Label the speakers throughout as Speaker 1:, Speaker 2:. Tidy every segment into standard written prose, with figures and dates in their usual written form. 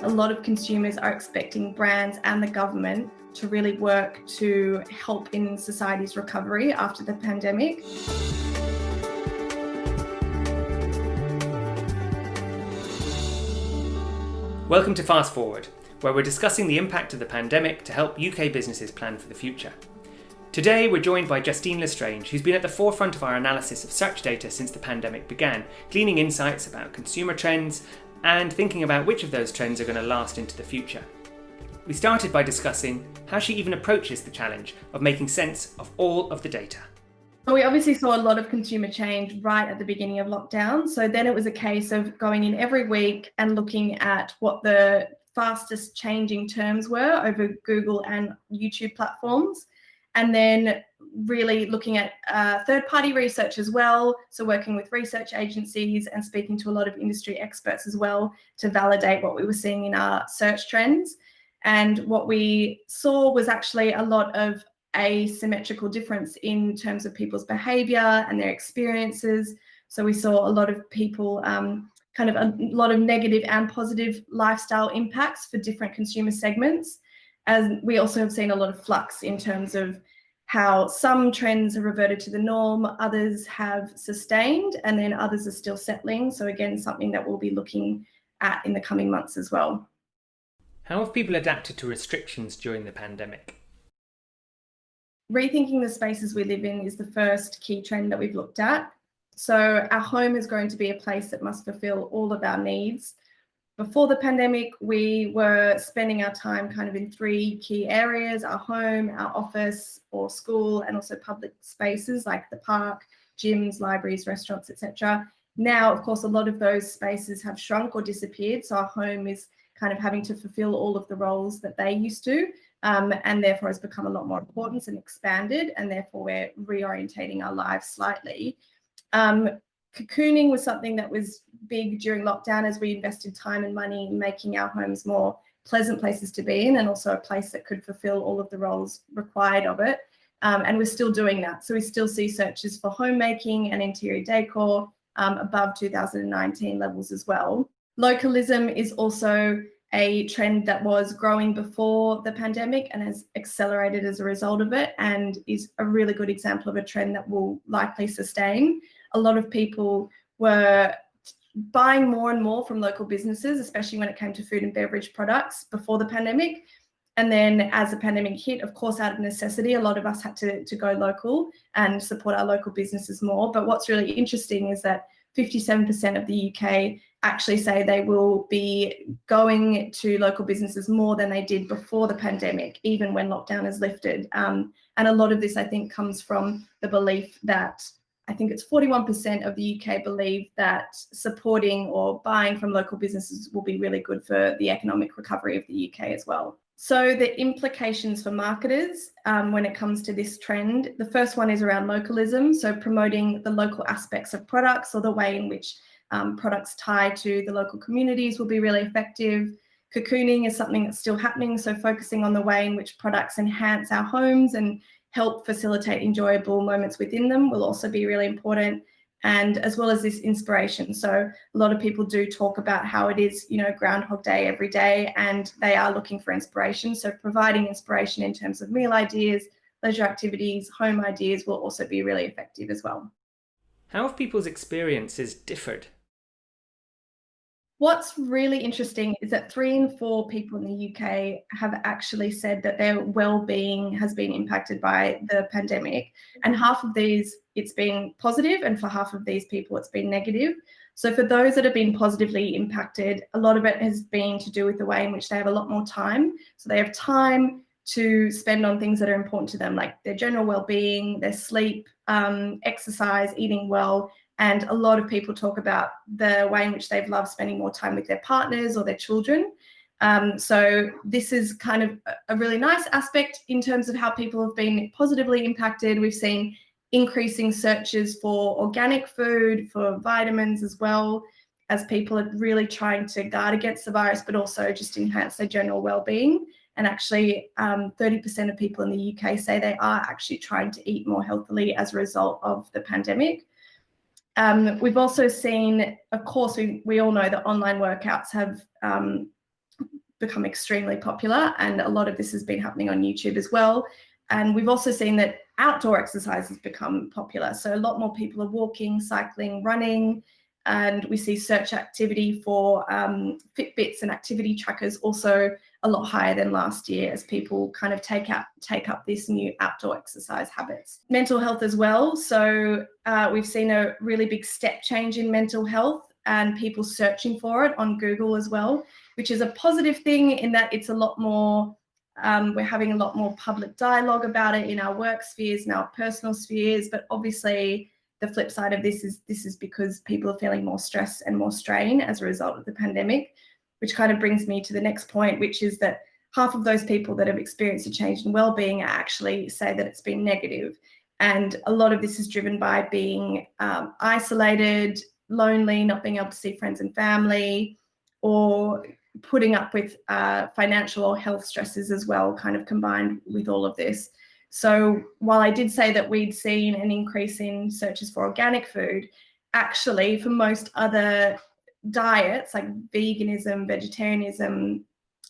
Speaker 1: a lot of consumers are expecting brands and the government to really work to help in society's recovery after the pandemic.
Speaker 2: Welcome to Fast Forward, where we're discussing the impact of the pandemic to help UK businesses plan for the future. Today we're joined by Justine L'Estrange, who's been at the forefront of our analysis of search data since the pandemic began, gleaning insights about consumer trends and thinking about which of those trends are going to last into the future. We started by discussing how she even approaches the challenge of making sense of all of the data.
Speaker 1: We obviously saw a lot of consumer change right at the beginning of lockdown. So then it was a case of going in every week and looking at what the fastest changing terms were over Google and YouTube platforms. And then really looking at third-party research as well. So working with research agencies and speaking to a lot of industry experts as well to validate what we were seeing in our search trends. And what we saw was actually a lot of asymmetrical difference in terms of people's behaviour and their experiences. So we saw a lot of people, kind of a lot of negative and positive lifestyle impacts for different consumer segments. And we also have seen a lot of flux in terms of how some trends have reverted to the norm, others have sustained, and then others are still settling. So again, something that we'll be looking at in the coming months as well.
Speaker 2: How have people adapted to restrictions during the pandemic?
Speaker 1: Rethinking the spaces we live in is the first key trend that we've looked at. So our home is going to be a place that must fulfill all of our needs. Before the pandemic, we were spending our time kind of in three key areas: our home, our office or school, and also public spaces like the park, gyms, libraries, restaurants, etc. Now, of course, a lot of those spaces have shrunk or disappeared. So our home is kind of having to fulfill all of the roles that they used to, and therefore has become a lot more important and expanded, and therefore we're reorientating our lives slightly. Cocooning was something that was big during lockdown as we invested time and money in making our homes more pleasant places to be in, and also a place that could fulfill all of the roles required of it. And we're still doing that. So we still see searches for homemaking and interior decor above 2019 levels as well. Localism is also a trend that was growing before the pandemic and has accelerated as a result of it, and is a really good example of a trend that will likely sustain. A lot of people were buying more and more from local businesses, especially when it came to food and beverage products before the pandemic. And then as the pandemic hit, of course, out of necessity, a lot of us had to go local and support our local businesses more. But what's really interesting is that 57% of the UK actually say they will be going to local businesses more than they did before the pandemic, even when lockdown is lifted. And a lot of this, I think, comes from the belief that I think it's 41% of the UK believe that supporting or buying from local businesses will be really good for the economic recovery of the UK as well. So the implications for marketers when it comes to this trend, the first one is around localism. So promoting the local aspects of products or the way in which products tie to the local communities will be really effective. Cocooning is something that's still happening. So focusing on the way in which products enhance our homes and help facilitate enjoyable moments within them will also be really important. And as well as this inspiration. So a lot of people do talk about how it is, Groundhog Day every day, and they are looking for inspiration. So providing inspiration in terms of meal ideas, leisure activities, home ideas will also be really effective as well.
Speaker 2: How have people's experiences differed?
Speaker 1: What's really interesting is that 3 in 4 people in the UK have actually said that their well-being has been impacted by the pandemic. And half of these, it's been positive, and for half of these people, it's been negative. So for those that have been positively impacted, a lot of it has been to do with the way in which they have a lot more time. So they have time to spend on things that are important to them, like their general well-being, their sleep, exercise, eating well. And a lot of people talk about the way in which they've loved spending more time with their partners or their children. So this is kind of a really nice aspect in terms of how people have been positively impacted. We've seen increasing searches for organic food, for vitamins as well, as people are really trying to guard against the virus, but also just enhance their general well-being. And actually 30% of people in the UK say they are actually trying to eat more healthily as a result of the pandemic. We've also seen, of course, we all know that online workouts have become extremely popular, and a lot of this has been happening on YouTube as well. And we've also seen that outdoor exercise has become popular. So a lot more people are walking, cycling, running, and we see search activity for Fitbits and activity trackers also a lot higher than last year, as people kind of take up this new outdoor exercise habits. Mental health as well. So we've seen a really big step change in mental health and people searching for it on Google as well, which is a positive thing in that it's a lot more, we're having a lot more public dialogue about it in our work spheres, in our personal spheres, but obviously the flip side of this is because people are feeling more stress and more strain as a result of the pandemic, which kind of brings me to the next point, which is that half of those people that have experienced a change in well-being actually say that it's been negative. And a lot of this is driven by being isolated, lonely, not being able to see friends and family, or putting up with financial or health stresses as well, kind of combined with all of this. So while I did say that we'd seen an increase in searches for organic food, actually for most other diets like veganism, vegetarianism,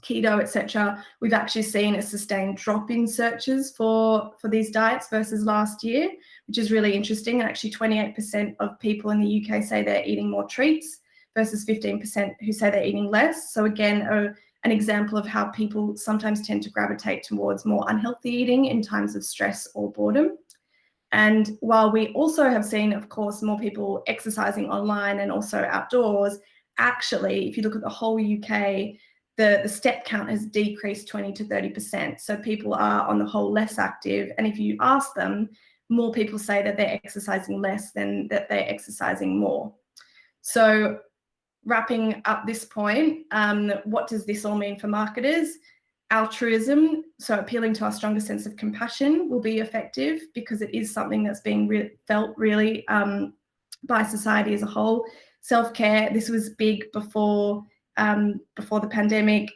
Speaker 1: keto, etc., we've actually seen a sustained drop in searches for these diets versus last year, which is really interesting. And actually 28% of people in the UK say they're eating more treats versus 15% who say they're eating less. So again, an example of how people sometimes tend to gravitate towards more unhealthy eating in times of stress or boredom. And while we also have seen, of course, more people exercising online and also outdoors, actually, if you look at the whole UK, the step count has decreased 20 to 30%. So people are on the whole less active. And if you ask them, more people say that they're exercising less than that they're exercising more. So wrapping up this point, what does this all mean for marketers? Altruism, so appealing to our stronger sense of compassion, will be effective because it is something that's being felt really by society as a whole. Self-care, this was big before the pandemic.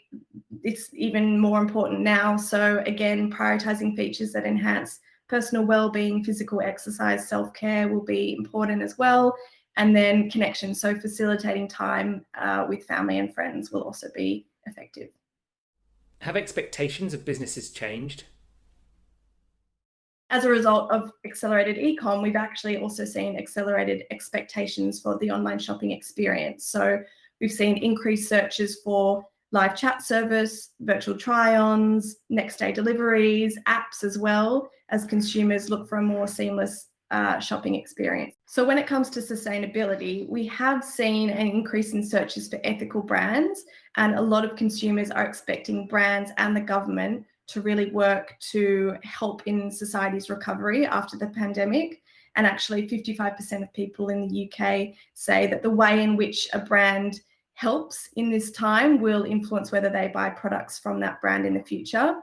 Speaker 1: It's even more important now. So again, prioritizing features that enhance personal well-being, physical exercise, self-care will be important as well. And then connection, so facilitating time with family and friends will also be effective.
Speaker 2: Have expectations of businesses changed?
Speaker 1: As a result of accelerated e-com, we've actually also seen accelerated expectations for the online shopping experience. So we've seen increased searches for live chat service, virtual try-ons, next day deliveries, apps as well, as consumers look for a more seamless shopping experience. So when it comes to sustainability, we have seen an increase in searches for ethical brands, and a lot of consumers are expecting brands and the government to really work to help in society's recovery after the pandemic. And actually 55% of people in the UK say that the way in which a brand helps in this time will influence whether they buy products from that brand in the future.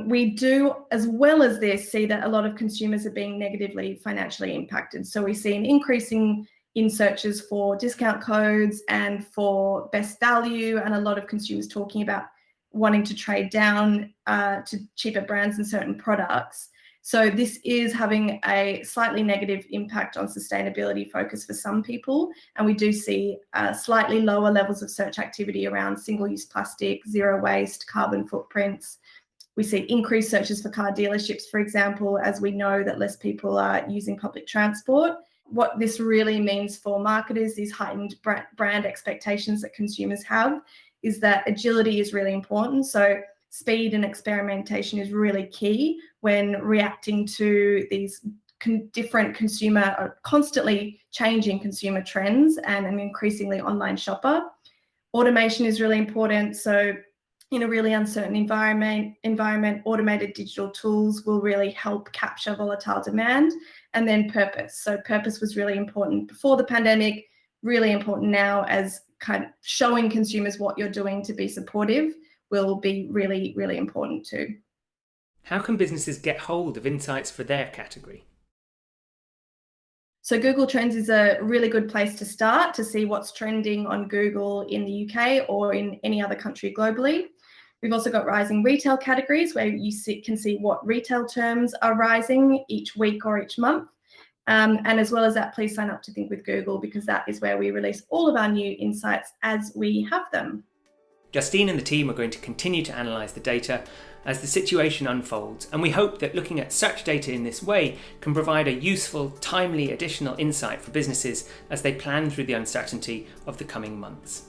Speaker 1: We do, as well as this, see that a lot of consumers are being negatively financially impacted. So we see an increasing in searches for discount codes and for best value, and a lot of consumers talking about wanting to trade down to cheaper brands and certain products. So this is having a slightly negative impact on sustainability focus for some people. And we do see slightly lower levels of search activity around single-use plastic, zero waste, carbon footprints. We see increased searches for car dealerships, for example, as we know that less people are using public transport. What this really means for marketers, these heightened brand expectations that consumers have, is that agility is really important. So speed and experimentation is really key when reacting to these different consumer, constantly changing consumer trends and an increasingly online shopper. Automation is really important. So in a really uncertain environment, automated digital tools will really help capture volatile demand. And then purpose. So purpose was really important before the pandemic, really important now, as kind of showing consumers what you're doing to be supportive will be really, really important too.
Speaker 2: How can businesses get hold of insights for their category?
Speaker 1: So Google Trends is a really good place to start to see what's trending on Google in the UK or in any other country globally. We've also got rising retail categories where you can see what retail terms are rising each week or each month. And as well as that, please sign up to Think with Google, because that is where we release all of our new insights as we have them.
Speaker 2: Justine and the team are going to continue to analyse the data as the situation unfolds, and we hope that looking at search data in this way can provide a useful, timely additional insight for businesses as they plan through the uncertainty of the coming months.